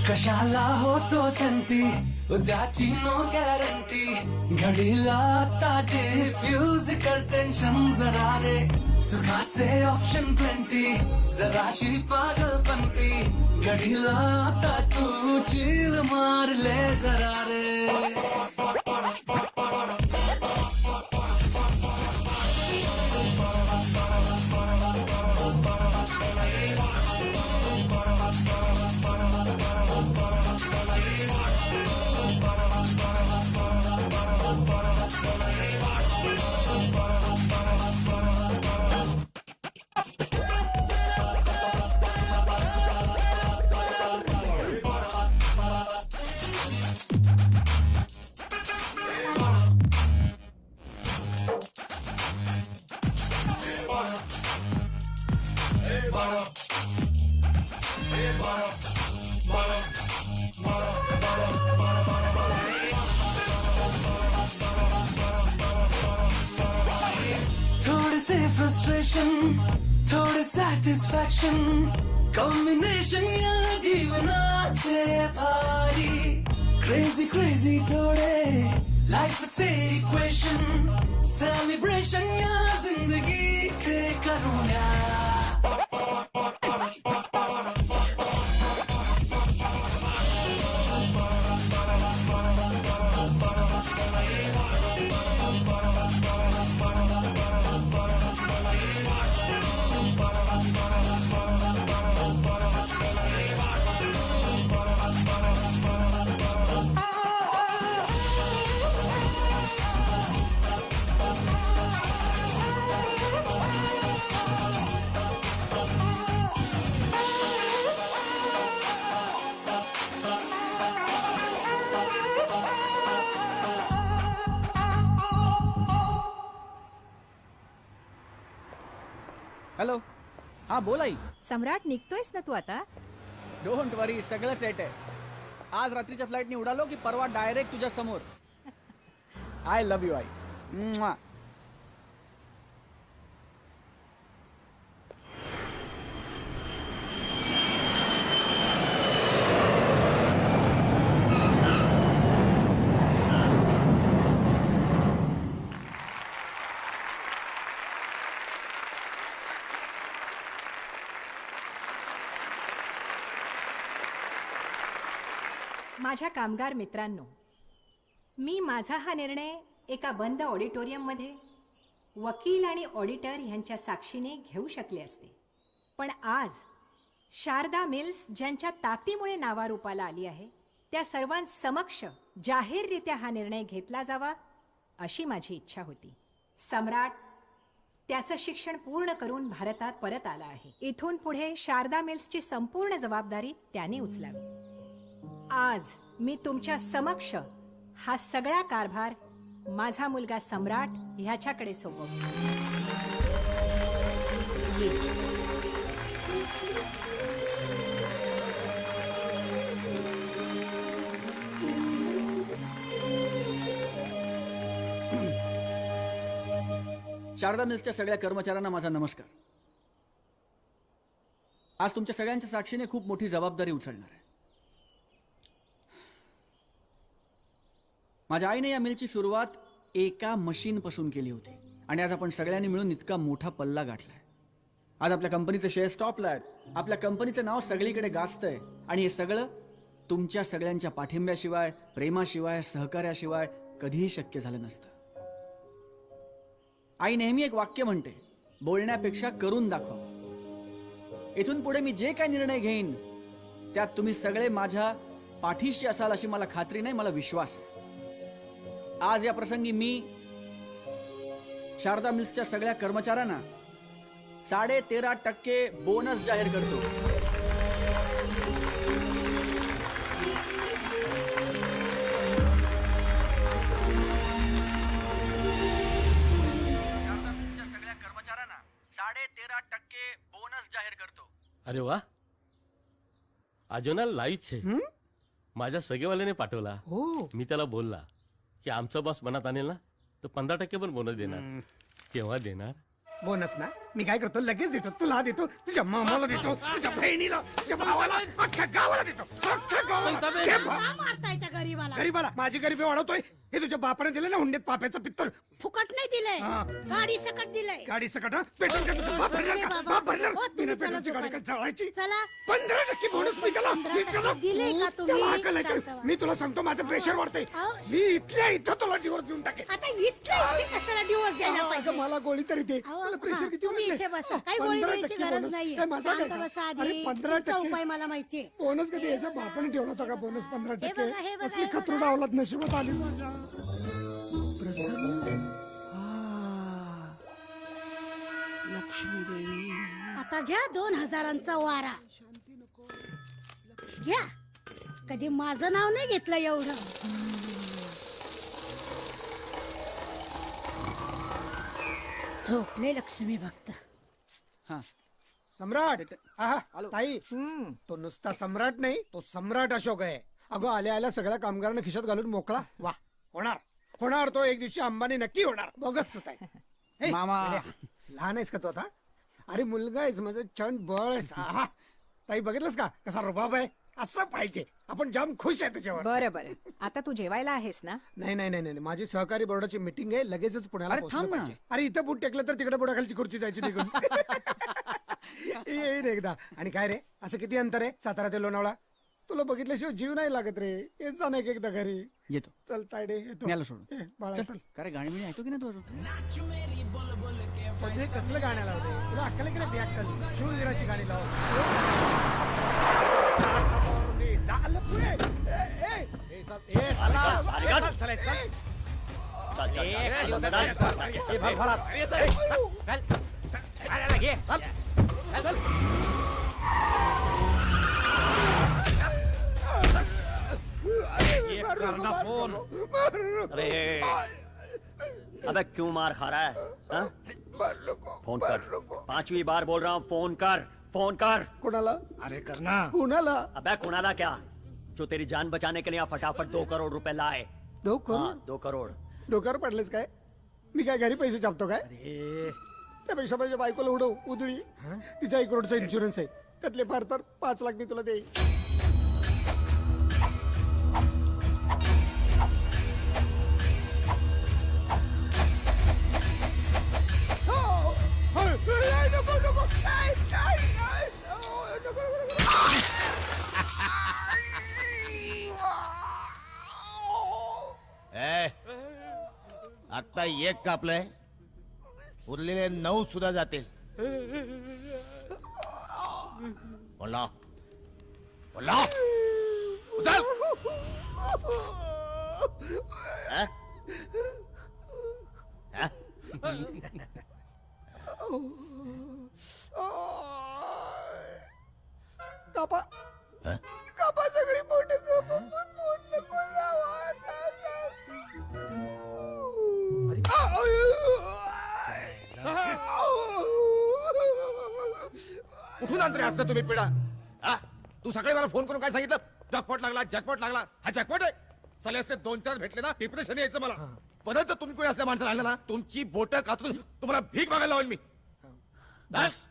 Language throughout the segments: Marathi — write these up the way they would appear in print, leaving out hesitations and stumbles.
कशाला होतो संती उद्याची नो गॅरंटी घडीला आता डिफ्यूज कर टेन्शन जरा रे सुखाचे ऑप्शन प्लेंटी जराशी पागलपंती घडीला आता तू चिल मारले जरा रे थोडेसे फ्रस्ट्रेशन थोडे सॅटिस्फॅक्शन कॉम्बिनेशन या जीवनाचे भारी क्रेझी क्रेझी थोडे लाईफचे इक्वेशन सेलिब्रेशन या जिंदगीचे करूया हॅलो हा बोल आई. सम्राट निघतोयस ना तू आता? डोंट वरी सगळं सेट आहे. आज रात्रीच्या फ्लाईटने उडालो की परवा डायरेक्ट तुझ्या समोर. आय लव्ह यू आई. म्वा. माझ्या कामगार मित्रांनो, मी माझा हा निर्णय एका बंद ऑडिटोरियममध्ये वकील आणि ऑडिटर यांच्या साक्षीने घेऊ शकले असते, पण आज शारदा मिल्स ज्यांच्या ताकदीमुळे नावारूपाला आली आहे त्या सर्वांसमक्ष जाहीररित्या हा निर्णय घेतला जावा अशी माझी इच्छा होती. सम्राट त्याचं शिक्षण पूर्ण करून भारतात परत आला आहे. इथून पुढे शारदा मिल्सची संपूर्ण जबाबदारी त्याने उचलावी. आज मी तुमच्या समक्ष हा सगळा कारभार माझा मुलगा सम्राट ह्याच्याकडे सोपवतो. शारदा मिल्सच्या सगळ्या कर्मचाऱ्यांना माझा नमस्कार. आज तुमच्या सगळ्यांच्या साक्षीने खूप मोठी जबाबदारी उचलणार आहे. माझ्या आईने या मिलची सुरुवात एका मशीनपासून केली होती आणि आज आपण सगळ्यांनी मिळून इतका मोठा पल्ला गाठलाय. आज आपल्या कंपनीचे शेअर्स टॉपला आहेत. आपल्या कंपनीचं नाव सगळीकडे गाजतंय आणि हे सगळं तुमच्या सगळ्यांच्या पाठिंब्याशिवाय, प्रेमाशिवाय, सहकार्याशिवाय कधीही शक्य झालं नसतं. आई नेहमी एक वाक्य म्हणते, बोलण्यापेक्षा करून दाखवा. इथून पुढे मी जे काय निर्णय घेईन त्यात तुम्ही सगळे माझ्या पाठीशी असाल अशी मला खात्री नाही, मला विश्वास आहे. आज या प्रसंगी मी शारदा मिल्सच्या सगळ्या कर्मचाऱ्यांना 13.5% बोनस जाहीर करतो. शारदा मिल्सच्या सगळ्या कर्मचाऱ्यांना 13.5% अरे वा अजून लाईच आहे माझ्या सगळेवाल्याने पाठवला हो मी त्याला बोलला की आमचा बॉस मनात आणेल ना तर 15% पण बोनस देणार केव्हा देणार बोनस ना मी काय करतो लगेच देतो तुला देतो तुझ्या मामाला देतो तुझ्या बहिणीला तुझ्या भावाला अख्ख्या गावाला देतो अख्ख्या गावाला घे बा. मारतायच्या गरीबाला गरीबाला माझी गरिबी वाढवतोय हे तुझ्या बापाने दिलं ना हुंडीत पाप्याचं पित्तर फुकट नाही दिलंय हा. गाडी सकट दिलंय गाडी सकट हा? पेट्रोल का तुझं बाप भरणार का? बाबा. बाप भरणार हो, तुम्ही बिना चला पेट्रोलची गाडी काय झोपायला. जळायची चला 15% बोनस मी त्याला 15% दिले का तुम्ही? त्याला अक्कल आहे का? शांत व्हा. मी तुला सांगतो माझं प्रेशर वाढतंय अहो. मी इथल्या इथं तुला डिवोर्स देऊन टाकेन आता इथल्या इथे कशाला दिवस द्यायला पाहिजे अगं, मला गोळी तरी दे अहो, मला प्रेशर हा, किती तुम्ही वाढलंय? इथे बसा काही गोळी 15% बिळीची गरज बोनस. नाहीये काय माझा काय शांत का? बसा अरे आधी 15% तुमचा उपाय मला माहितीये बोनस कधी याच्या बापाने ठेवला होता का बोनस 15%? हे बघा, हे बघा, असली हे बघा. खतरूड अवलाद नशिबात आली माझ्या लक्ष्मी देवी आता घ्या 2000चा वारा घ्या कधी माझं नाव नाही घेतलं एवढं झोपले लक्ष्मी भक्त हा सम्राट आहा, आलो. ताई तो नुसता सम्राट नाही तो सम्राट अशोक आहे अगं आल्या आल्या सगळ्या कामगारांना खिशात घालून मोकळा वा होणार होणार तो एक दिवशी अंबानी नक्की होणार बघच तू ताई हे, मामा. वेड्या, लहान आहेस का तू आता अरे मुलगा आहेस माझं छान बळ आहेस आहा. ताई बघितलंस का कसा रुबाब आहे असं पाहिजे आपण जाम खुश आहे त्याच्यावर बरं बरं आता तू जेवायला आहेस ना नाही नाही नाही नाही माझी सहकारी बोर्डाची मीटिंग आहे लगेचच पुण्याला अरे पोहोचलं थांब ना. पाहिजे अरे इथं बूट टेकलं तर तिकडे बुडाखालची खुर्ची जायची निघून येईन एकदा आणि काय रे असं किती अंतर आहे सातारा ते लोणावळा तुला बघितल्याशिवाय जीव नाही लागत रे येत जा ना एक एकदा घरी येतो चल तायडे येतो मी आलो सोडून. ए, बाळा चल काय रे, गाणी बिणी ऐकतो की ना तू अजून? सध्या कसलं गाणं लावते तुला अक्कल आहे की नाही अक्कल शूरवीराची गाणी लाव झालं पुढे. ए, ए, ए, चला, चला, चल. करना फोन अरे अबे क्यों मार खा रहा है हाँ? फोन कर 5वीं बार बोल रहा हूँ फोन कर कोणाला अरे करना कुणाला अबे कुणाला क्या जो तेरी जान बचाने के लिए यहाँ फटाफट 2 करोड़ रुपए लाए 2 करोड़ हाँ 2 करोड़ डोक्यावर पडलेस काय मी काय घरी पैसे छापतो काय त्यापेक्षा माझ्या बायकोला उडव उधळी तिचा 1 करोडचा इन्शुरन्स आहे त्यातले फार तर 5 लाख मी तुला देईन नको, नको. आई, आई, आई. नको, नको, नको. आता एक कापलंय उरलेले 9 सुद्धा जातील बोला बोला उचल. हा? हा? कापा हा? कापा सगळी बोट कापा बोट नको कुठून आणतोय असतं तुम्ही पिढा हा? तू सकाळी मला फोन करून काय सांगितलं जॅकपॉट लागला हा जॅकपॉट आहे चले असते 2-4 भेटले ना डिप्रेशन यायचं मला परत तुम्ही कोणी असल्या माणसाला आणलं ना तुमची बोट काचून तुम्हाला भीक मागायला लावेल मी बस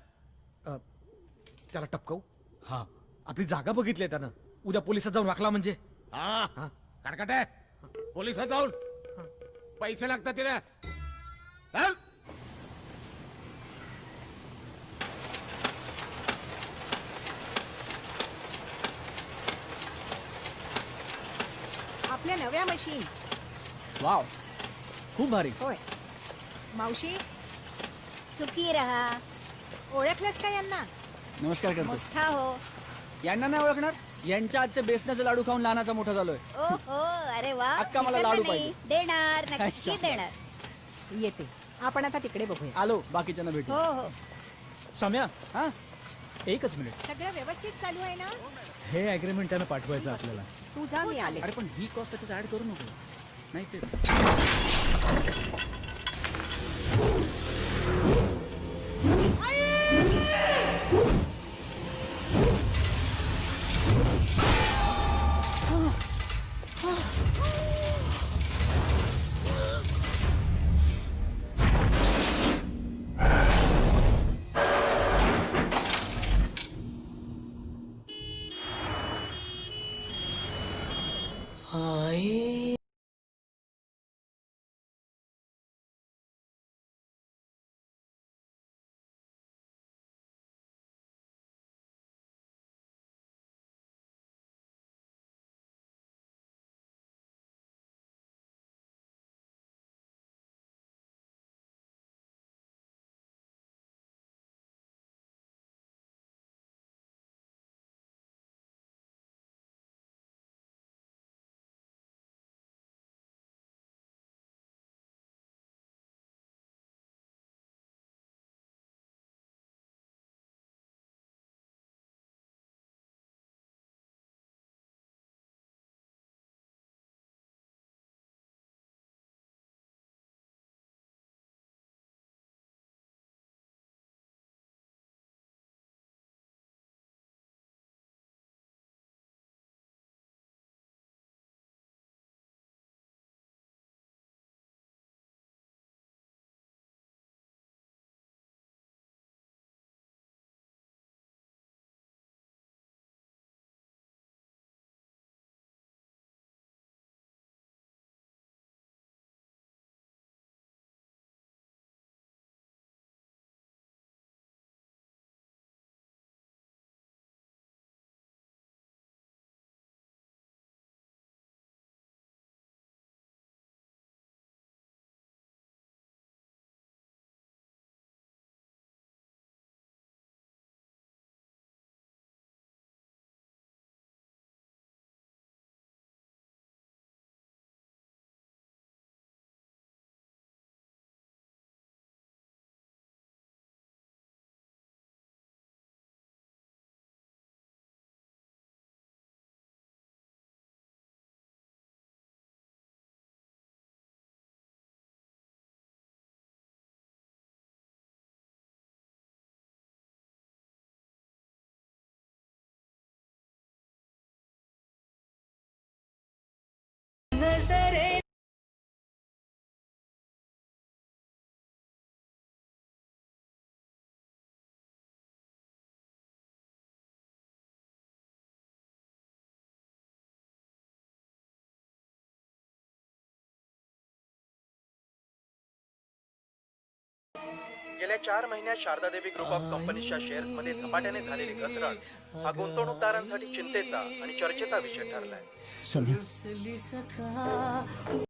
त्याला टपकवू हा आपली जागा बघितली त्यानं उद्या पोलिसात जाऊन राखला म्हणजे हा कडकट आहे पोलिसात जाऊन पैसे लागतात तिला चल. आपल्या नव्या मशीन्स वाव खूप भारी होय मावशी सुखी रहा ओळखलंस का यांना नमस्कार करतो मोठा हो यांना नाही ओळखणार यांच्या आजचे बेसनाचे लाडू खाऊन लहानाचा मोठा झालोय ओ हो अरे वा अक्का, मला विसरलं लाडू नाही. पाहिजे. देणार नक्की अच्छा. देणार येते आपण आता तिकडे बघूया आलो बाकीच्यांना भेटू हो हो सम्या हा एकच मिनिट सगळं व्यवस्थित चालू आहे ना हे अग्रीमेंट त्यानं पाठवायचं आपल्याला तू जा मी आले अरे पण ही कॉस्ट त्याच्यात ऍड करू नको नाही ते गेल्या 4 महिन्यात शारदा देवी ग्रुप ऑफ कंपनीच्या शेअर्समध्ये झपाट्याने झालेली घसरण हा गुंतवणूकदारांसाठी चिंतेचा आणि चर्चेचा विषय ठरलाय. रुसली सखा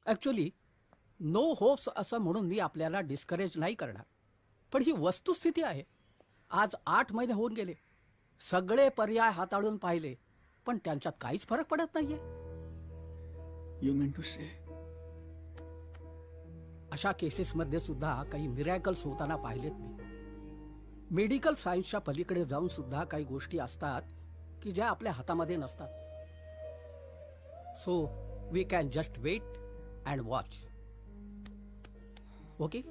ॲक्च्युली नो होप्स असं म्हणून मी आपल्याला डिस्करेज नाही करणार, पण ही वस्तुस्थिती आहे. आज 8 महिने होऊन गेले, सगळे पर्याय हाताळून पाहिले, पण त्यांच्यात काहीच फरक पडत नाहीये. यू मीन टू से अशा केसेसमध्ये सुद्धा काही मिरॅकल्स होताना पाहिलेत मी. मेडिकल सायन्सच्या पलीकडे जाऊन सुद्धा काही गोष्टी असतात की ज्या आपल्या हातामध्ये नसतात. So we can just wait and watch. Okay.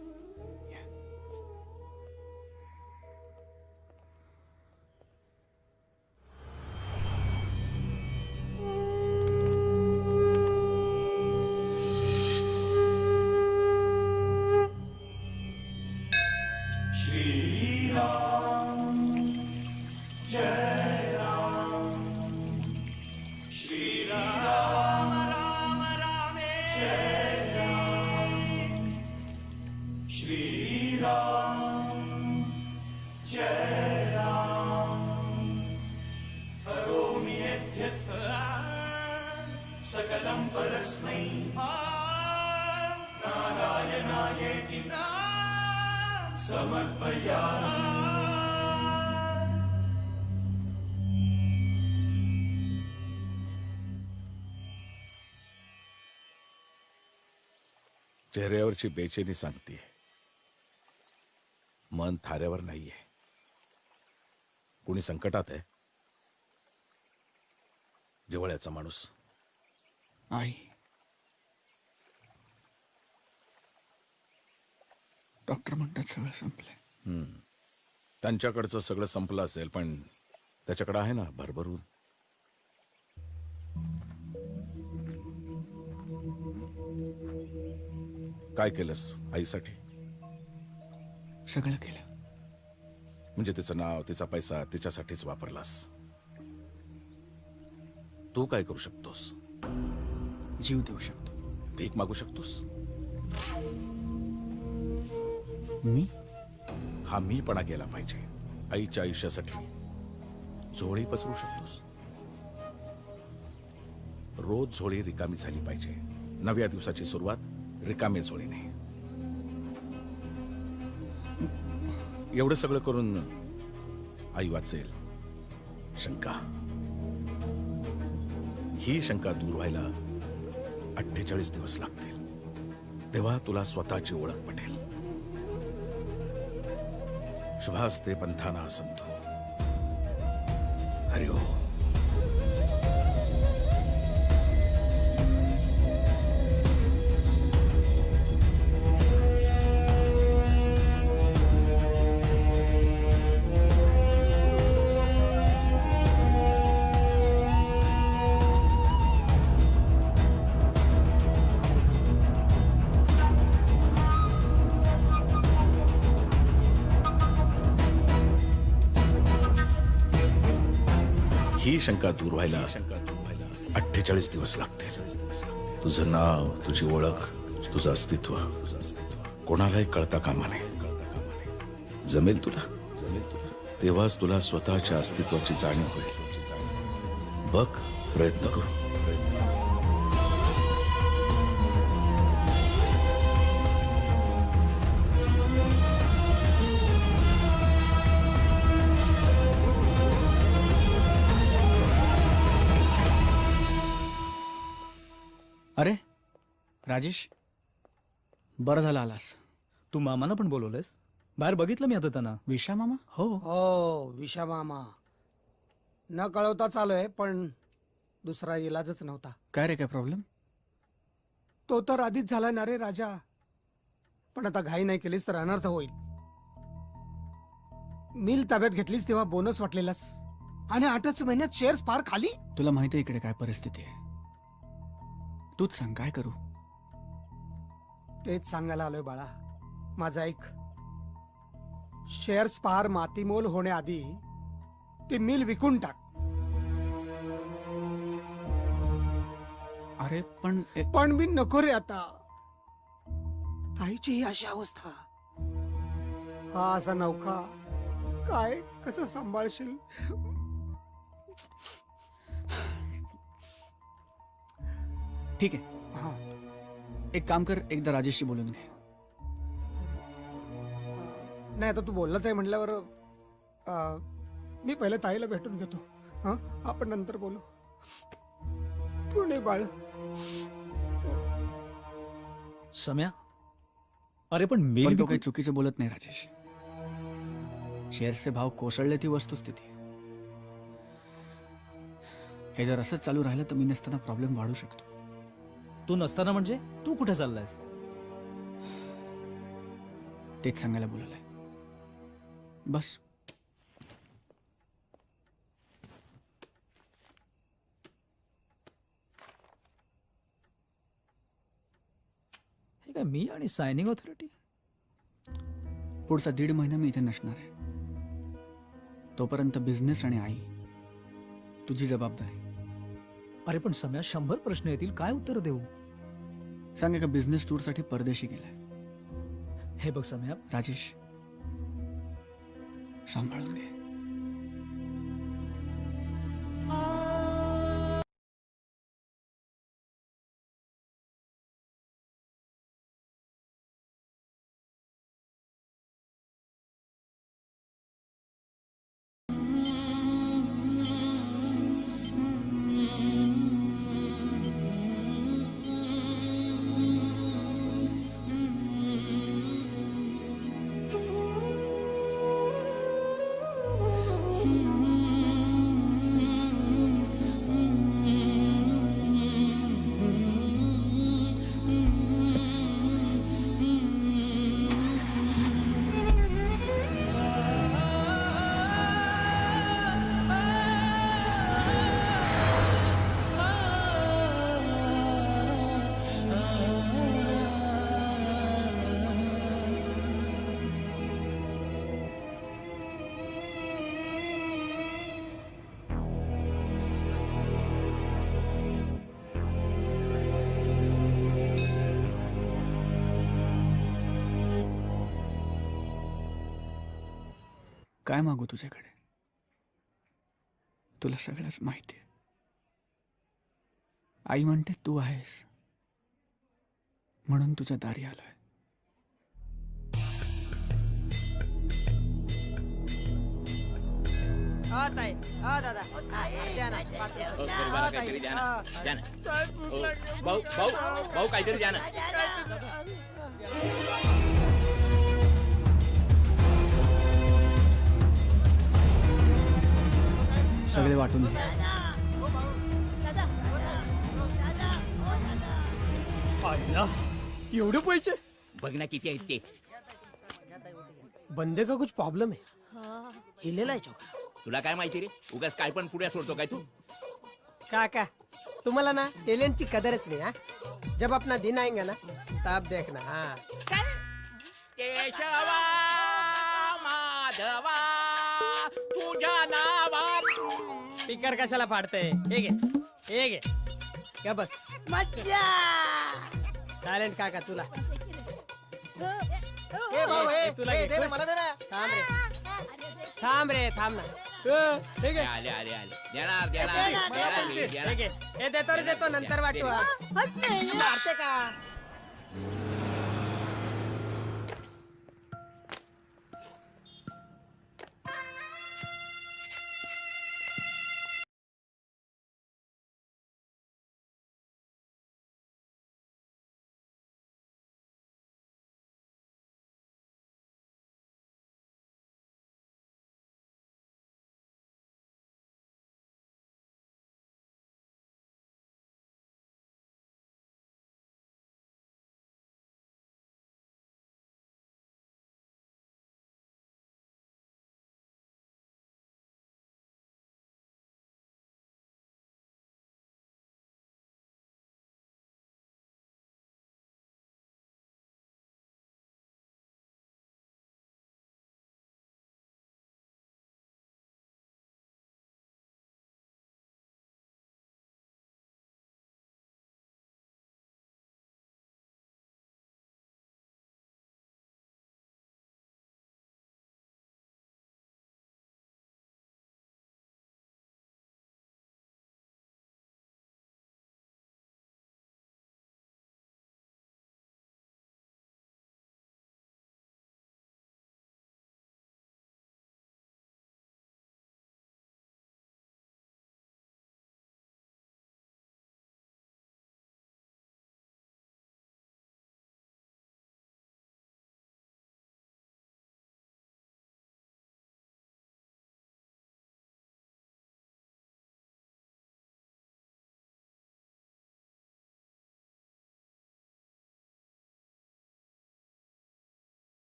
चेहऱ्यावरची बेचैनी सांगते, मन थाऱ्यावर नाहीये. कोणी संकटात आहे? जिव्हाळ्याचा माणूस. आई, डॉक्टर म्हणतात सगळं संपलंय. त्यांच्याकडचं सगळं संपलं असेल, पण त्याच्याकडे आहे ना भरभरून. काय केलंस आईसाठी? सगळं केलं. म्हणजे तिचं नाव, तिचा पैसा तिच्यासाठीच वापरलास. तू काय करू शकतोस? जीव देऊ शकतो. भीक मागू शकतोस. मी हा मीपणा गेला पाहिजे. आईच्या आयुष्यासाठी झोळी पसरू शकतोस. रोज झोळी रिकामी झाली पाहिजे. नव्या दिवसाची सुरुवात रिकामी झोळीने. एवढं सगळं करून आई वाचेल. शंका ही शंका दूर व्हायला 48 दिवस लागतील. तेव्हा तुला स्वतःची ओळख पटेल. शुभास्ते पंथाना संतो. हरि ओम. ही शंका दूर व्हायला 48 दिवस लागतील. तुझं नाव, तुझी ओळख, तुझं अस्तित्व कोणालाही कळता कामा नये. जमेल तुला तेव्हाच तुला स्वतःच्या अस्तित्वाची जाणीव होईल. बघ, प्रयत्न करू. अरे राजेश, बरं झालं आलास. तू मामाना पण बोलवलंस? बाहेर बघितलं मी आता त्यांना. विशा मामा? हो. हो, विशा मामा न कळवता चालूय, पण दुसरा इलाजच नव्हता. काय रे, काय प्रॉब्लेम? तो तर आधीच झाला ना रे राजा, पण आता घाई नाही केलीस तर अनर्थ होईल. मिल ताब्यात घेतलीस तेव्हा बोनस वाटलेलास आणि 8च महिन्यात शेअर्स फार खाली. तुला माहिती आहे इकडे काय परिस्थिती आहे. तूच सांग काय करू. तेच सांगायला आलोय बाळा. माझा ऐक. शेअर्स फार मातीमोल होण्याआधी ते मिल विकून टाक. अरे पण पण मी नको रे आता. आईची ही अशी अवस्था. हा असा नौका काय कसं सांभाळशील. ठीक आहे, हा, एक काम कर, एकदा राजेशशी बोलून घे. नाही आता तू बोललाच आहे म्हटल्यावर मी पहिले ताईला भेटून घेतो. हा, आपण नंतर बोलू. पुणे बाळ. सम्या, अरे पण पण मेल तो काही चुकीचं बोलत नाही राजेश. शेअर्सचे भाव कोसळले ती वस्तुस्थिती. हे जर असंच चालू राहिलं तर मी नसताना प्रॉब्लेम वाढू शकतो. तू नसताना म्हणजे तू कुठे चाललायस? तेच सांगायला बोलवलंय. बस. हे काय, मी आणि सायनिंग ऑथॉरिटी? पुढचा 1.5 महिना मी इथे नसणार आहे. तोपर्यंत बिझनेस आणि आई तुझी जबाबदारी. अरे पण सम्या, 100 प्रश्न येतील, काय उत्तर देऊ? सांग, एका बिझनेस टूरसाठी परदेशी गेलाय. हे बघ सम्या, राजेश, सांभाळून घे. काय मागू तुझ्याकडे? तुला सगळंच माहिती आहे. आई म्हणते तू आहेस म्हणून तुझ्या दारी आलोय. गरीबाला काहीतरी द्या ना, द्या ना. भाऊ भाऊ भाऊ काहीतरी द्या ना. सगळे वाटून घे. एवढे पैसे बघ ना किती आहेत ते. बंदे का कुछ प्रॉब्लेम है हिलेला आहे चौका. तुला काय माहिती रे, उगाच काय पण पुढे सोडतो काय तू. काका तुम्हाला ना टॅलेंटची कदरच नाही. हा जब अपना दिन आएगा ना तब देखना. हाँ केशवा माधवा तुझ्या नावात. स्पीकर कशाला फाडते. हे घे हे घे का बस. टॅलेंट काका तुला. ए भाऊ, ए, तुला घे. मला दे ना. थांब रे थांब ना. हे घे. आले आले आले देणार देणार देणार हे घे. हे देतो रे देतो नंतर वाटू. मारते का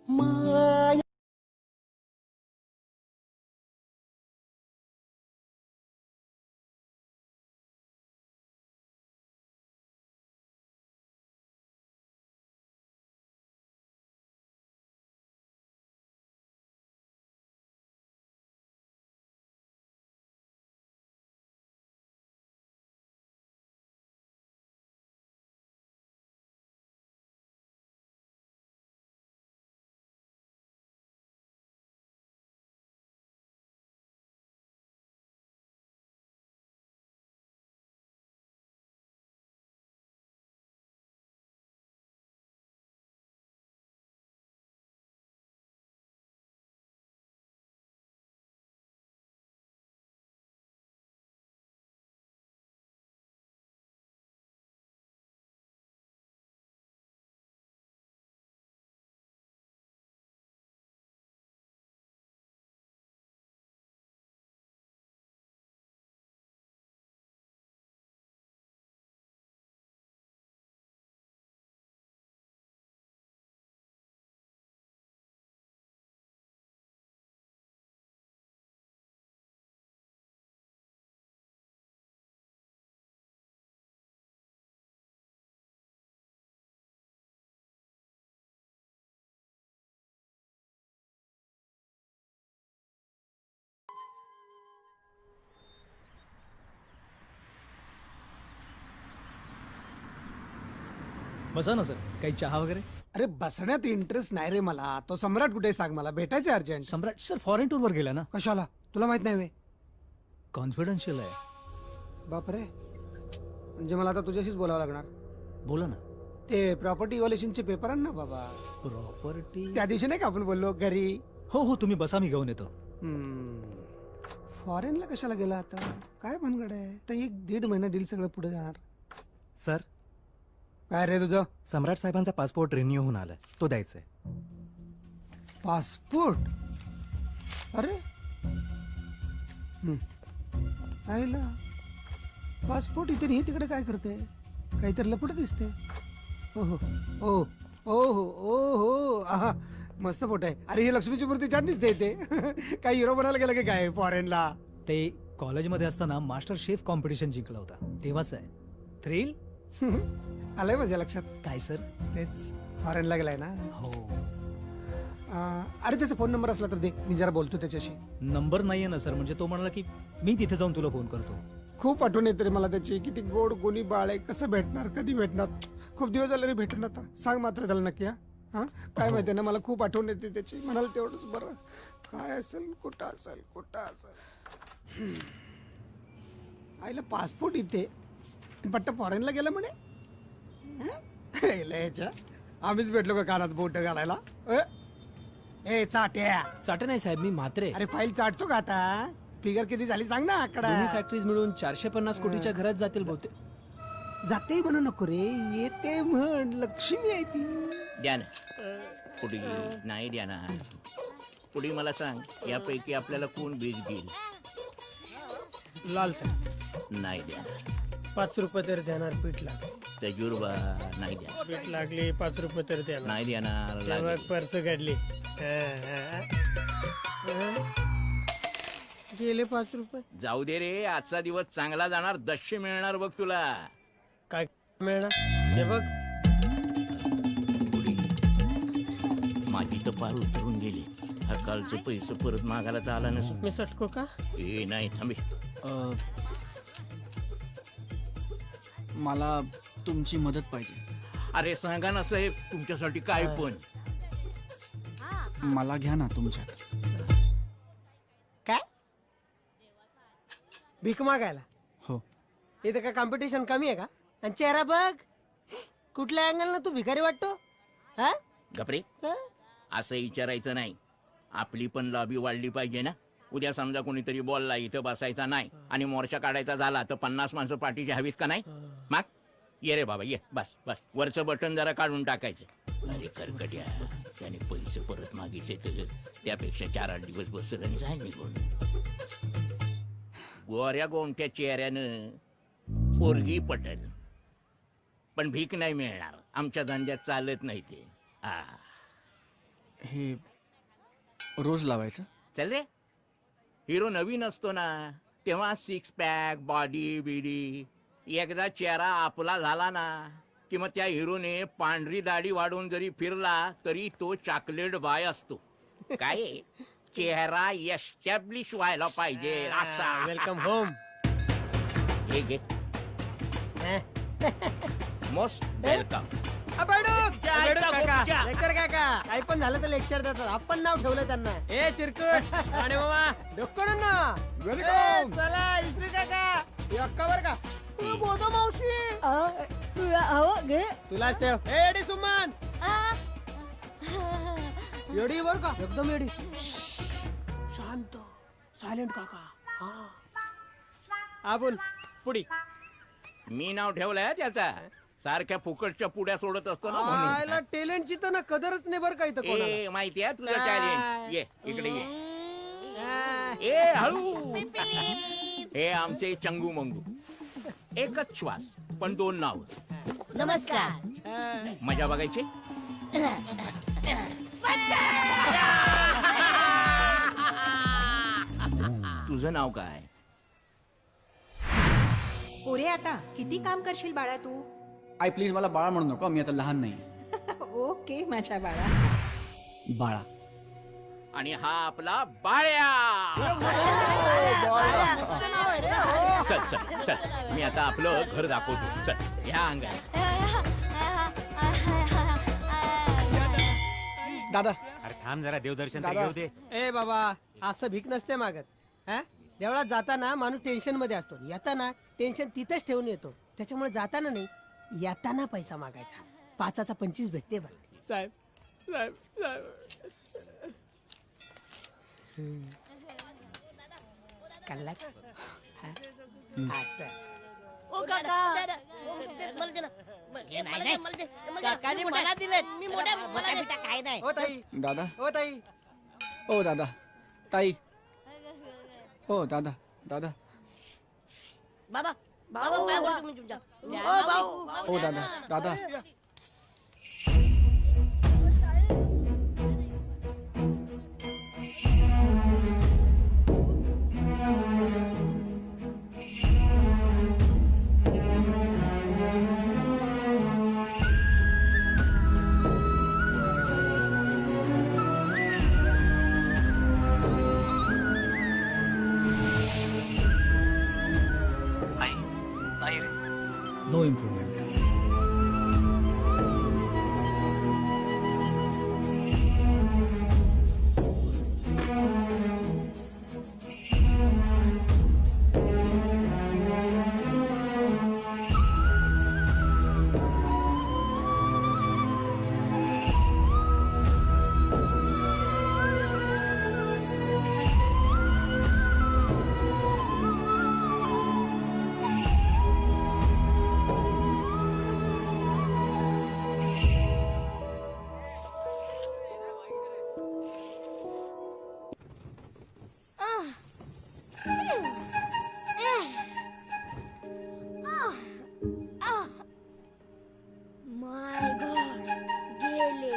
माया बसा ना सर, काही चहा वगैरे? अरे बसण्यात इंटरेस्ट नाही रे मला. तो सम्राट कुठे सांग मला, भेटायचं अर्जंट. सम्राट सर फॉरेन टूर वर गेला ना. कशाला? तुला माहित नाही वे? कॉन्फिडन्शियल आहे. बापरे, म्हणजे मला आता तुझ्याशीच बोलावं लागणार. बोला ना. ते प्रॉपर्टी इव्हॅल्युएशनचे पेपर आण ना बाबा. प्रॉपर्टी? त्या दिवशी नाही का आपण बोललो घरी? हो हो, तुम्ही बसा, मी घेऊन येतो. फॉरेनला कशाला गेला आता? काय भानगड आहे? तर 1-1.5 महिना डील सगळं पुढे जाणार. सर, काय रे तुझं? सम्राट साहेबांचा पासपोर्ट रिन्यू होऊन आलाय, तो द्यायचा आहे. पासपोर्ट? अरे आईला पासपोर्ट इथे नाही, तिकडे काय करते? काहीतरी लपड दिसते. ओहो ओ ओ हो ओ हो आहा, मस्त फोटो आहे. अरे ही लक्ष्मीची मूर्ती छान दिसते इथे. काही हिरो बनायला गेलं की काय फॉरेनला? ते कॉलेजमध्ये असताना मास्टर शेफ कॉम्पिटिशन जिंकला होता, तेव्हाच आहे. थ्रिल आलंय माझ्या लक्षात. काय सर? तेच फॉरेनला गेलाय ना. हो. अरे त्याचा फोन नंबर असला तर दे, मी जरा बोलतो त्याच्याशी. नंबर नाहीये ना सर, म्हणजे तो म्हणाला की मी तिथे जाऊन तुला फोन करतो. खूप आठवण येते रे मला त्याची. किती गोड गोनी बाळ आहे. कसं भेटणार, कधी भेटणार? खूप दिवस झाले रे भेटून. आता सांग मात्र त्याला नक्की. हा काय माहितीये ना, मला खूप आठवण येते त्याची. म्हणाल तेवढंच बरं. काय असेल, कुठं असेल, कुठं असेल? आईला पासपोर्ट इथे, पट्ट फॉरेनला गेलं म्हणे. आम्हीच भेटलो का कानात बोट घालायला? ए चाट्या. चाटे नाही साहेब, मी म्हात्रे. अरे फाईल चाटतो का आता? फिगर किती झाली सांग ना आकडा. दोन्ही फॅक्टरीज मिळून 450 कोटीच्या घरात जातील बहुतेक. जाते म्हणू नको रे, येते म्हण. लक्ष्मी आहे ती. द्या ना पुढे. नाही द्या ना पुढे. मला सांग, यापैकी आपल्याला कोण बीज घेईल? लाल साहेब. नाही द्या. 5 रुपये तर देणार. पीठ लागली. तजुर्बा नाही द्या. पीठ लागली, 5 रुपये तर देणार. नाही देणार. तेव्हा पर्स काढली. गेले 5 रुपये. जाऊ दे रे, आजचा दिवस चांगला जाणार. 200 मिळणार बघ तुला. काय मिळणार? हे बघ, माझी तर पार उतरून गेली. कालचं पैसे परत मागायला तर आला नसं. मी सटको का? ए नाही, थांबे. मला तुमची मदत पाहिजे. अरे सांगा ना साहेब, तुमच्यासाठी काय पण. मला घ्या ना तुमच्यात. काय? भीक मागायला? हो. इथे का कॉम्पिटिशन कमी आहे का? आणि चेहरा बघ, कुठल्या अँगल ना तू भिकारी वाटतो? हा गपरे, असं विचारायचं नाही. आपली पण लॉबी वाढली पाहिजे ना. उद्या समजा कोणीतरी बोलला इथं बसायचा नाही आणि मोर्चा काढायचा झाला तर 50 माणसं पाठीची हवीत का नाही? मग ये रे बाबा ये. बस बस, वरचं बटन जरा काढून टाकायचं. अरे करकट्या, त्याने पैसे परत मागितले तर त्यापेक्षा 4-8 दिवस बसल आणि जाय निघून. गोऱ्या गोमट्या चेहऱ्यानं पोरगी पटल, पण भीक नाही मिळणार. आमच्या धंद्यात चालत नाही ते. हे रोज लावायचं? चल रे, हिरो नवीन असतो ना तेव्हा सिक्स पॅक बॉडी बिडी, एकदा चेहरा आपला झाला ना कि मग त्या हिरोने पांढरी दाढी वाढवून जरी फिरला तरी तो चॉकलेट बाय असतो. काय चेहरा एस्टॅब्लिश व्हायला पाहिजे असा. Welcome home. हे घे, मोस्ट वेलकम. लेक्चर काका काही पण झालं तर लेक्चर देतात. आपण नाव ठेवलं त्यांना. ए चिरकुट आणि मामा डोक्कडून ना. वेलकम. चला इस्त्री काका अक्कावर का बोधो मावशी तुला ठेव. एडी सुमन एडी वर का एकदम एडी शांत सायलेंट काका. बोल पुढी. मी नाव ठेवलंय त्याचा. सारख्या फुकटच्या पुड्या सोडत असतो ना म्हणून. टॅलेंटची तर ना कदरच नाही बरं काही तर माहिती आहे तुझं टॅलेंट. ये इकडे ये. ए हळू. हे आमचे चंगू मंगू. एकच श्वास पण दोन नाव. नमस्कार. मजा बघायची. तुझं नाव काय? पोरे आता किती काम करशील बाळा तू? आई प्लीज मला बाळा म्हणू नको, मी आता लहान नाही. ओके माझ्या बाळा. बाळा. आणि हा आपला बाळ्या. चल चल चल, मी आता आपलं घर दाखवतो. चल ह्या अंगात. दादा अरे थांब जरा देवदर्शन दादा. घेऊ दे. ए बाबा असं भीक नसते मागत. हा देवळात जाताना माणूस टेन्शन मध्ये असतो, येताना टेन्शन तिथंच ठेवून येतो. त्याच्यामुळे जाताना नाही येताना पैसा मागायचा. 5चा 25 भेटते बघ. साहेब साहेब साहेब. कल्ला असं ओ काका काकाने मला दिले. मी मोठ्या मला काय नाही. ओ ताई दादा ओ ताई ओ दादा ताई ओ दादा दादा बाबा बाबा काय बोलतो मी तुमच्या. ओ दादा दादा. No improvement. माय गॉड गेले.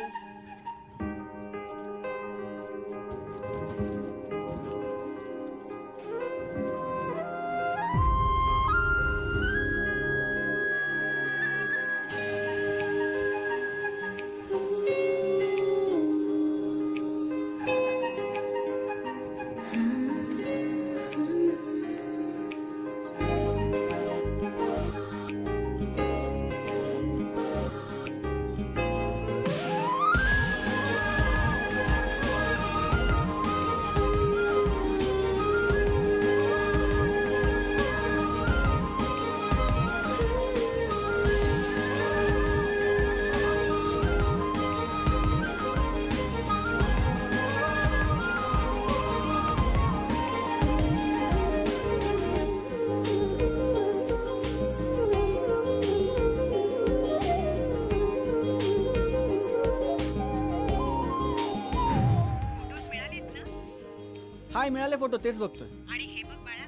हाय मिळाले फोटो, तेच बघतोय. आणि हे बघ बाळा,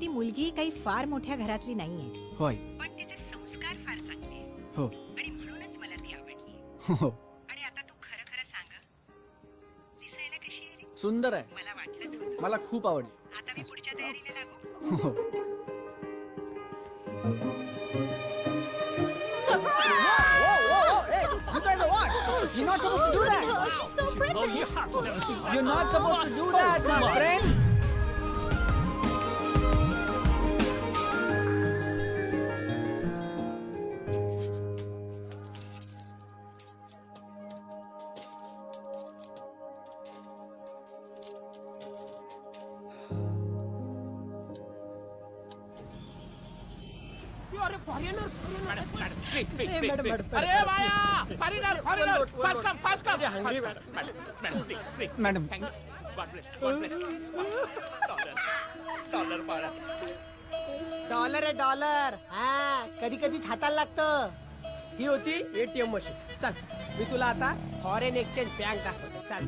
ती मुलगी काही फार मोठ्या घरातली नाहीये, होय. पण तिचे संस्कार फार चांगले आहेत. हो आणि म्हणूनच मला ती आवडली. हो. आणि आता तू खरं खरं सांग, सुंदर आहे. मला खूप आवडली. आता मी पुढच्या तयारीला लागू. हो. You're not supposed to do that. She's so pretty. You're not supposed to do that, my friend. अरे फॉरेनर अरे बाया foreigner foreigner fast come fast come madam dollar पाडा डॉलर आहे डॉलर. हा कधी कधी हाताला लागतं. ही होती एटीएम मशीन. चल मी तुला आता फॉरेन एक्सचेंज बँक दाखवतो. चल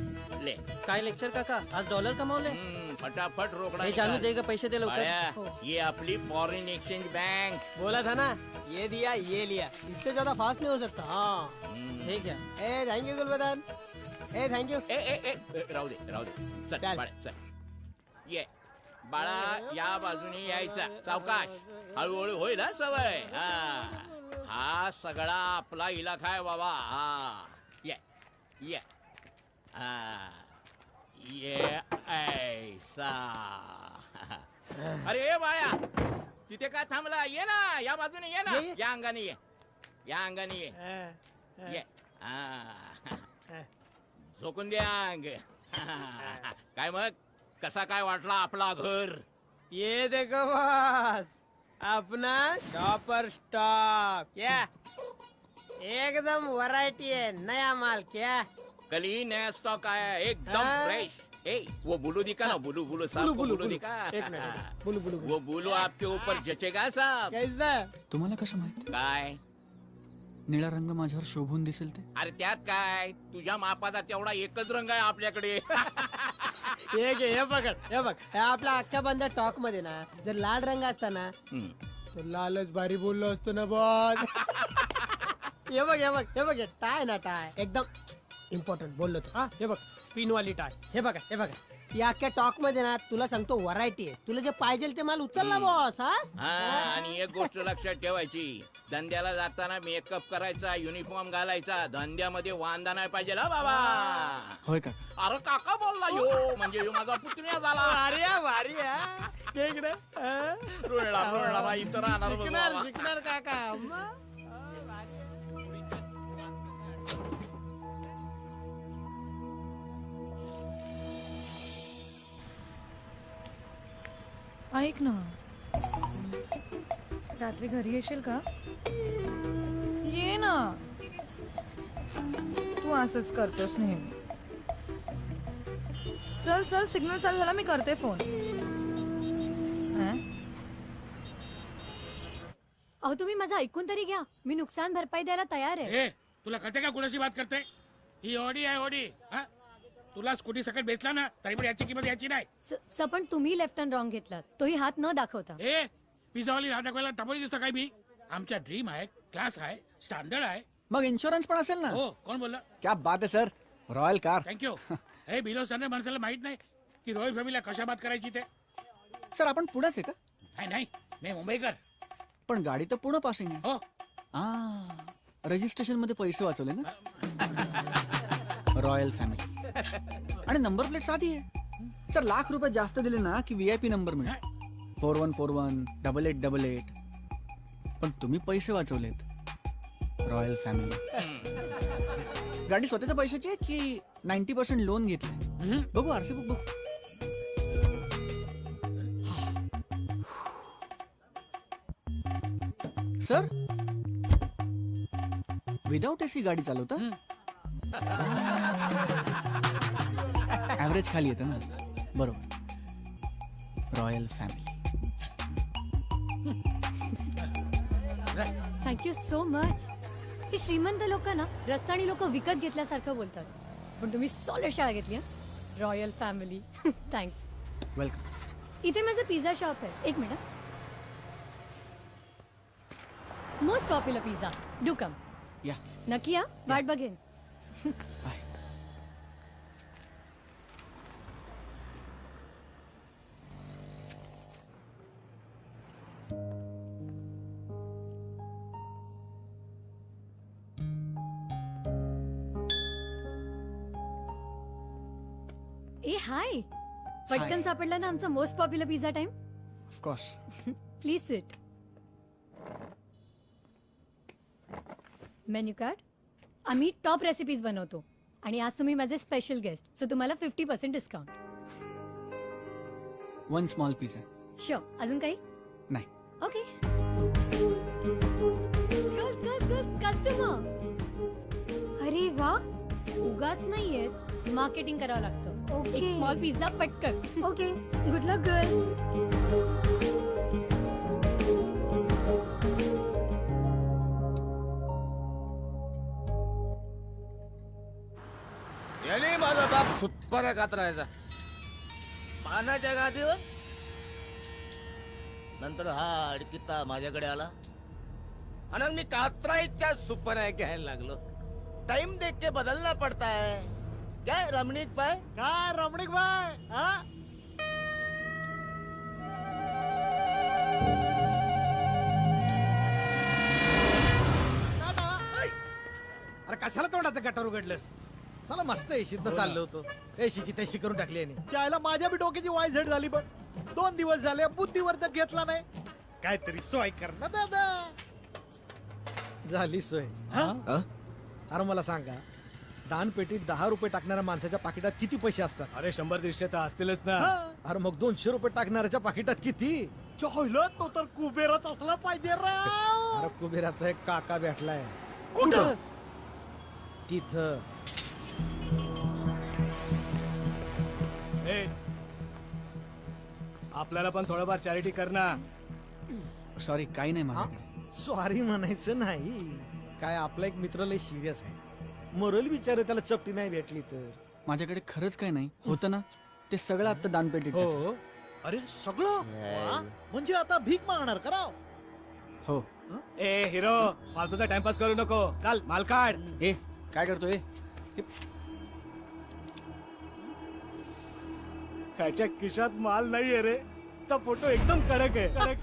ले काय लेक्चर काका आज डॉलर कमावले. फटाफट रोकडा हे जानू दे ग पैसे दे लवकर. बाया, ये आपली फॉरेन एक्सचेंज बैंक. बोला था ना ये दिया ये लिया. इससे ज्यादा फास्ट नहीं हो सकता. हाँ हे घ्या. ए थँक्यू गुलबदान. ए थँक्यू. ए राहू दे चल चल. बाळा चल ये बाळा या बाजूने यायचा सावकाश हळूहळू होईल हा सवय. हा सगळा आपला इलाका आहे बाबा. ये ये ये ऐसा. अरे ए बाया तिथे काय थांबला. ये ना या बाजूने ये ना. या अंगाने ये या अंगाने ये झोकून द्या अंग. काय मग कसा काय वाटला आपला घर. ये देखो बॉस अपना शॉपर स्टॉक. क्या एकदम वैरायटी है. नया माल. क्या कल ही नया स्टॉक आया है, एकदम हाँ? फ्रेश. ए वो बुलू दिखा ना बुलू बुलू साहब को बुलू दिखा. एक मिनट. बुलू बुलू वो बुलू आपके ऊपर जचेगा साहब. कैसा. तुम्हाला कसं माहित काय निळा रंग माझ्यावर शोभून दिसेल ते. अरे त्यात काय तुझ्या मापाचा तेवढा एकच रंग आहे आपल्याकडे. हे घे हे पकड. हे बघ हे आपला अख्ख्या बंद टॉक मध्ये ना जर लाल रंग असता ना तर लालच भारी बोललो असतो ना बॉस. हे बघ हे बघ हे बघ हे टाय ना टाय एकदम इम्पॉर्टंट बोललो तू. हा हे बघ पिनवाली टाय. हे बघा हे बघा या अख्ख्या टॉक मध्ये ना तुला सांगतो व्हरायटी आहे. तुला जे पाहिजे ते माल उचलला बॉस. हा आणि एक गोष्ट लक्षात ठेवायची धंद्याला जाताना मेकअप करायचा युनिफॉर्म घालायचा. धंद्यामध्ये वांदा नाही पाहिजे ना बाबा. होय का. अरे काका बोलला यो म्हणजे यो माझा पुतण्या झाला. भारी रोळला बाई इथं राहणार बघ बाबा. शिकणार काका. ऐक ना रात्री घरी येशील का. ये ना तू असंच करतोस नेहमी. चल चल सिग्नल चालू झाला मी करते फोन. अहो तुम्ही माझं ऐकून तरी घ्या. मी नुकसान भरपाई द्यायला तयार आहे. तुला कळते का कुणाशी बात करते. ही ओडी आहे ओडी. तुला स्कूटी सकट बेचला ना तरी पण याची किंमत याची नाही. पण तुम्ही लेफ्ट अँड रॉंग घेतलात. तोही हात न दाखवता. पिझ्झावाली हात दाखवायला टपोरी दिसतं काय बी. आमच्या ड्रीम आहे क्लास आहे स्टँडर्ड आहे. मग इन्शुरन्स पण असेल ना. हो कोण बोलला. क्या बात आहे सर. Royal car. थँक्यू. हे बिलो सरने माणसाला माहित नाही की रॉयल फॅमिलीला कशा बात करायची ते. सर आपण पुण्याच आहे का. नाही मी मुंबईकर. पण गाडी तर पुणे पासिंग आहे. हो रजिस्ट्रेशन मध्ये पैसे वाचवले ना. रॉयल फॅमिली आणि नंबर प्लेट साधी आहे. सर ₹1,00,000 जास्त दिले ना की VIP नंबर मिळेल. 4141 8888. पण तुम्ही पैसे वाचवलेत. Royal family. गाडी स्वतःच्या पैशाची आहे की 90% लोन घेतलंय. बघू आरसी बुक बघू. सर विदाउट AC गाडी चालवता. ऍव्हरेज खाली येतं ना. बरोबर. Royal family. Thank you so much. ही श्रीमंत लोक ना रस्तानी लोक विकत घेतल्यासारखं बोलतात. पण तुम्ही सॉलिड शाळा घेतली. Royal family. थँक्स. वेलकम. इथे माझं पिझ्झा शॉप आहे. एक minute. Most popular pizza. Do come. या नक्की या. वाट बघेन. हाय पटकन सापडला ना आमचा most popular pizza time. Of course. Please sit. Menu card. आम्ही टॉप रेसिपीज बनवतो आणि आज तुम्ही माझे स्पेशल गेस्ट, सो तुम्हाला 50% डिस्काउंट. 1 small pizza. शुअर. अजून काही? नाही. Okay. Girls girls girls customer. अरे वा, उगाच नाहीये, मार्केटिंग करावं लागतं. एक स्मॉल पिझ्झा पटकन. ओके, गुड लक गर्ल्स. याने माझा बाप सुत्पारा कातरायचा पानाच्या गादीवर. नंतर हा अडकिता माझ्याकडे आला आणि मी कातराईच्या सुपाऱ्या घ्यायला लागलो. टाइम देख के बदलना पड़ता है. काय रमणीक भाई? काय रमणीक भाई? हा अरे कशाला तोंडाचं गटार उघडलंस? चला मस्त एशीतनं चाललो होतो. एशीची तशी करून टाकली याने. त्याला माझ्या बी डोक्याची वायझड झाली बघ. 2 दिवस झाले बुद्धीवर तर घेतला नाही. काहीतरी सोय कर ना दादा. झाली सोय. अरे मला सांगा, दानपेटीत 10 रुपये टाकणाऱ्या माणसाच्या पाकिटात किती पैसे असतात? अरे 100-150 तर असतीलच ना. अरे मग 200 रुपये टाकणाऱ्याच्या पाकिटात किती? तो तर कुबेरच असला पाहिजे राव. अरे कुबेराचा एक काका भेटलाय. कुठं? तिथं. आपल्याला पण थोडंफार चॅरिटी कर ना. सॉरी, काही नाही माझ्याकडे. सॉरी म्हणायचं नाही. काय आपला एक मित्र लय सिरियस आहे. मरल बिचारे, त्याला चपटी नाही भेटली तर. माझ्याकडे खरंच काही नाही होतं ना, ते सगळं आता दानपेटीत टाकलं. अरे सगळं म्हणजे आता भीक मागणार कराव. हो. ए हिरो, फालतूचा टाइमपास करू नको. चाल माल काढ. ए काय करतोय? ह्याच्या खिशात माल नाहीये रे. चा फोटो एकदम कडक आहे. कडक.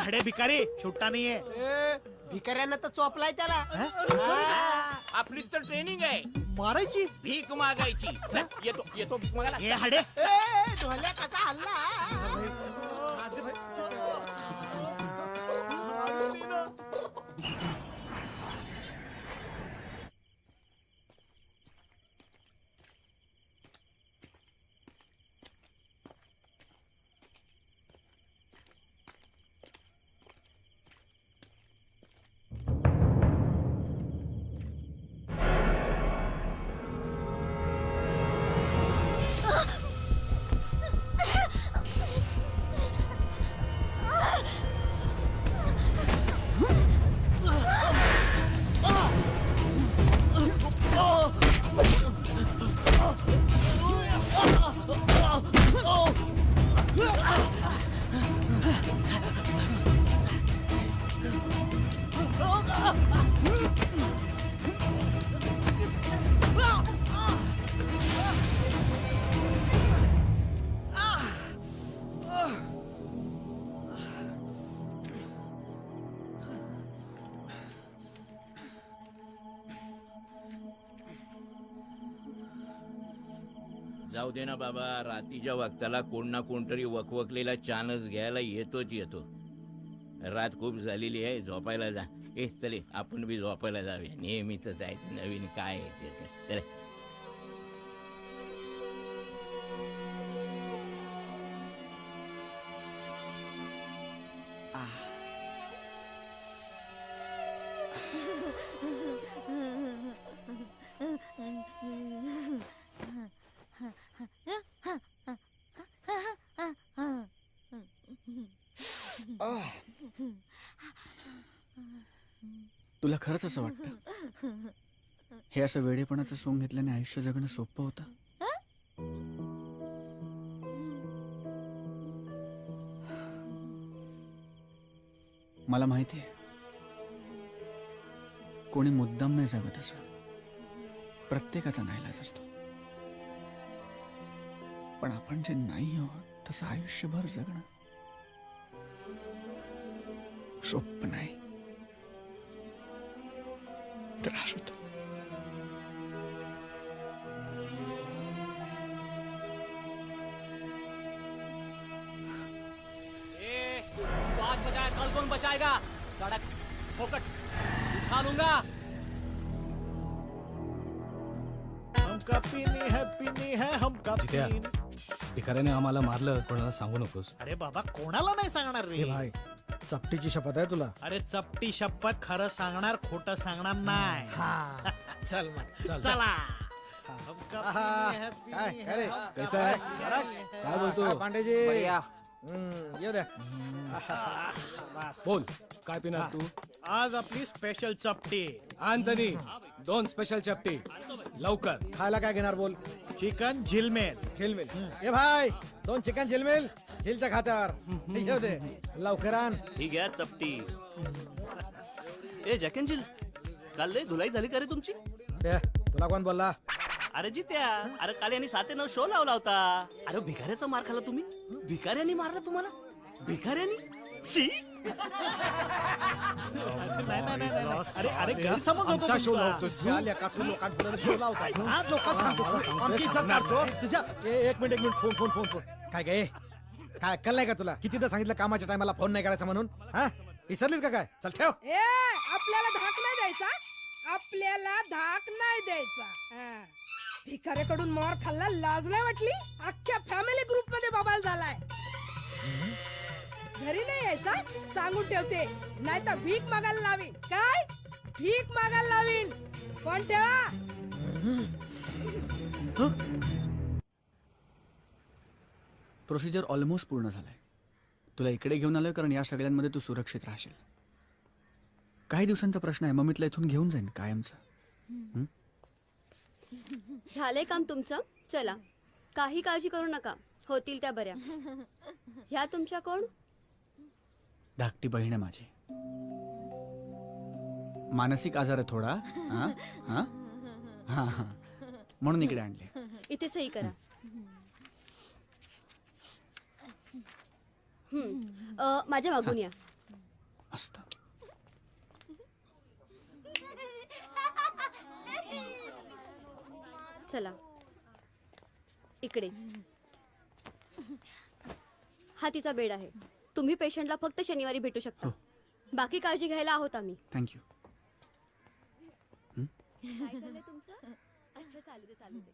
हडे भिकारी छुट्टा नाहीये. भिकाऱ्यांना तर चोपलाय त्याला. आपली तर ट्रेनिंग आहे. मारायची, भीक मागायची. चल, येतो येतो भीक मागायला. हडे ढोल्या कसा हल्ला. जाऊ दे ना बाबा, रात्रीच्या वक्ताला कोण ना कोणतरी वकवकलेला चानस घ्यायला येतो. रात खूप झालेली आहे, झोपायला जा. चले आपण बी झोपायला जाऊया. नेहमीच आहे, नवीन काय आहे ते. चले. तुला खरंच असं वाटतं हे असं वेडेपणाचं सोंग घेतल्याने आयुष्य जगणं सोपं होतं? मला माहिती आहे कोणी मुद्दाम नाही जगत असं. प्रत्येकाचा नाईलाज असतो. पण आपण जे नाही आहोत तसं आयुष्यभर जगणं सोपं नाही. त्रास होतो. आज बजाय कल कौन बचाएगा? सड़क फोकट उठा लूंगा. हमका पीनी है हमका पीनी. भिकाऱ्याने आम्हाला मारलं, कोणाला सांगू नकोस. अरे बाबा, कोणाला नाही सांगणार रे. भाई चपटीची शपथ आहे तुला. अरे चपटी शपथ, खरं सांगणार, खोटं सांगणार नाही. चल मग चला. अरे कैसा आहे? काय बोलतो पांडेजी? येऊ द्या. बोल, काय पिणार तू? आज आपली स्पेशल चपटी. अँथनी, 2 स्पेशल चपटी लवकर. खायला काय घेणार बोल? चिकन झिलमेल. ए भाई, 2 चिकन झिलमेल झिलच्या खात्यावर. येऊ दे लवकर आण. ठीक आहे चपटी. ए जॅक एंड जिल, काल लय धुलाई झाली का रे तुमची? तुला कोण बोलला? अरे जित्या, अरे काल यांनी 7-9 शो लावला होता. अरे भिकाऱ्याचा मार खाला तुम्ही? भिकाऱ्यांनी मारला तुम्हाला? भिकाऱ्यांनी? शी. अरे गैरसमज होतो आमचा शो तुमचा. लावतोस तू? का तू लोकांपुढे शो लावता? आज लोकांना सांगतो. आमची इज्जत काढतो. तुझ्या एक मिनिट फोन. काय काय अक्कल नाही का तुला? कितीदा सांगितलं कामाच्या टायमाला फोन नाही करायचा म्हणून? हा, विसरलीस का काय? चल ठेव. आपल्याला धाक नाही द्यायचा. आपल्याला धाक नाही द्यायचा. भिकाऱ्याकडून मार खाल्ला, लाज नाही वाटली? अख्ख्या फॅमिली ग्रुप मध्ये बबाल झालाय. घरी नाही यायचा सांगून ठेवते, नाही तर भीक मागायला लावीन. काय भीक मागायला लावीन? कोण ठेवा. प्रोसिजर ऑलमोस्ट पूर्ण झालाय. तुला इकडे घेऊन आलोय कारण या सगळ्यांमध्ये तू सुरक्षित राहशील. काही दिवसांचा प्रश्न आहे, मग मी तुला इथून घेऊन जाईन कायमचं. झालंय काम तुमचं? चला, काही काळजी करू नका, होतील त्या बऱ्या. ह्या तुमच्या कोण? धाकटी बहीण आहे माझी. मानसिक आजार आहे थोडा. हा हा हा हा, म्हणून इकडे आणले. इथे सही करा. माझ्या मागून या. मस्त. चला इकडे. हा तिचा बेड आहे. तुम्ही पेशंटला फक्त शनिवारी भेटू शकता. बाकी काळजी घ्यायला आहोत आम्ही. थँक्यू. काय झालंय तुमचं? अच्छा, चालू दे.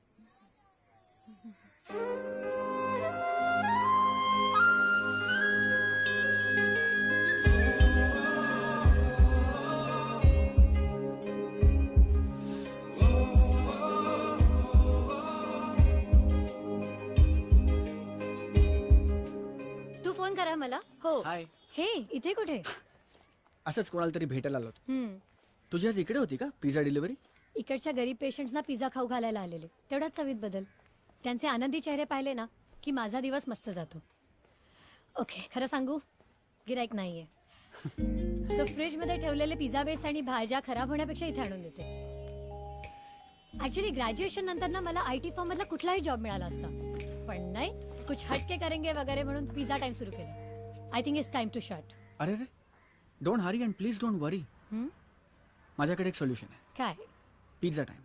तू फोन करा मला. हो. हे इथे कुठे? असंच कोणाला तरी भेटायला आलो. हम्म. तुझी आज इकडे होती का पिझ्झा डिलिव्हरी? इकडच्या गरीब पेशंट्सना पिझ्झा खाऊ घालायला आलेले. तेवढाच चवीत बदल. त्यांचे आनंदी चेहरे पाहिले ना की माझा दिवस मस्त जातो. ओके, खरं सांगू, गिराईक नाहीये. सो फ्रीज मध्ये ठेवलेले पिझ्झा बेस आणि भाज्या खराब होण्यापेक्षा इथे आणून देते. ऍक्च्युली ग्रॅज्युएशन नंतर ना मला IT फर्म मधला कुठलाही जॉब मिळाला असता, पण नाही, कुछ हटके करेंगे वगैरे म्हणून पिझ्झा टाइम सुरू केला. I think it's time to shut. अरे रे, don't hurry and please don't worry. माझ्याकडे एक सोल्युशन आहे. काय? Pizza time.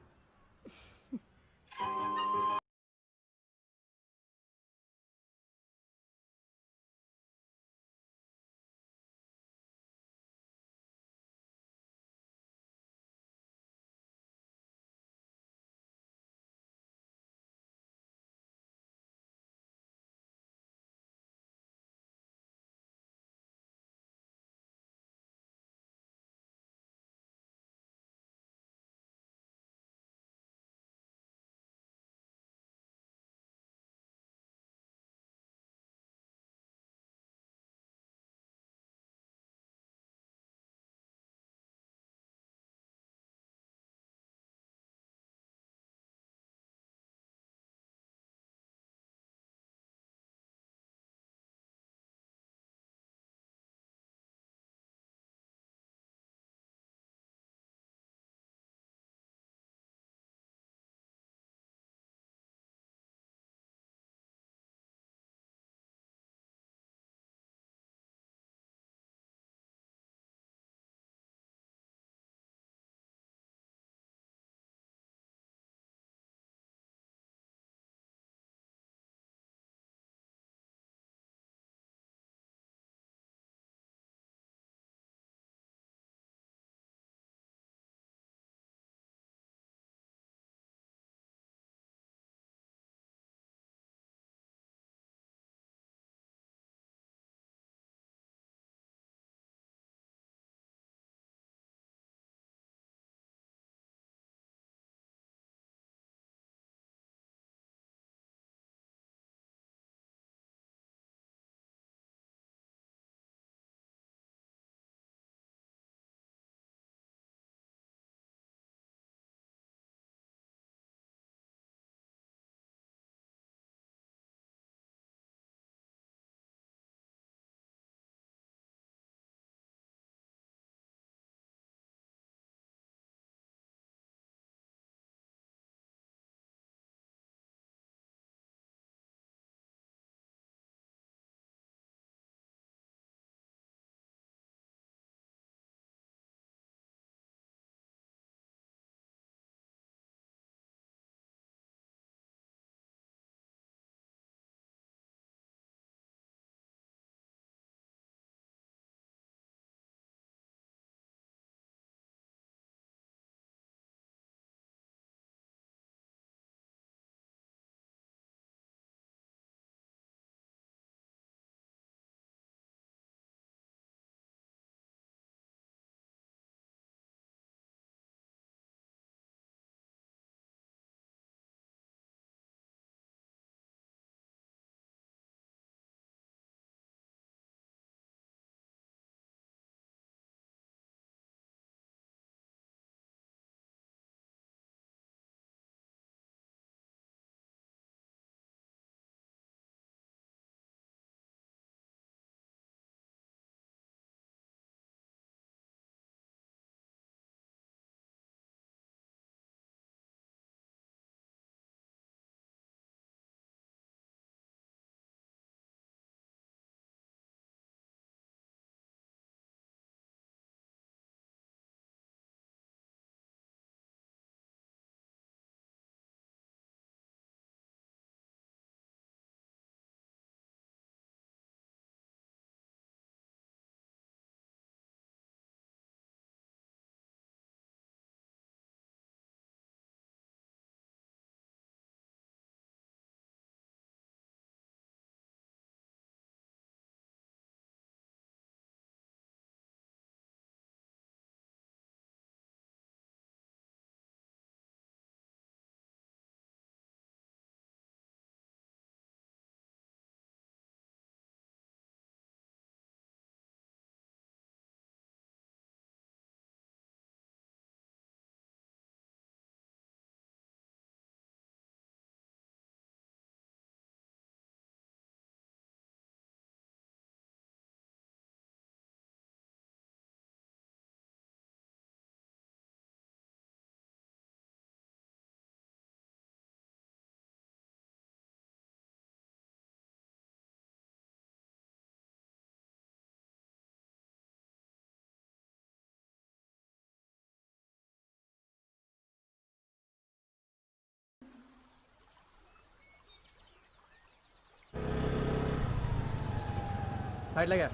साईडला घ्या.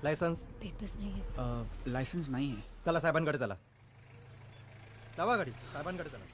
लायसन्स. पेपर्स नाही लायसन्स नाही आहे. चला साहेबांकडे चला. लावा गाडी, साहेबांकडे चला.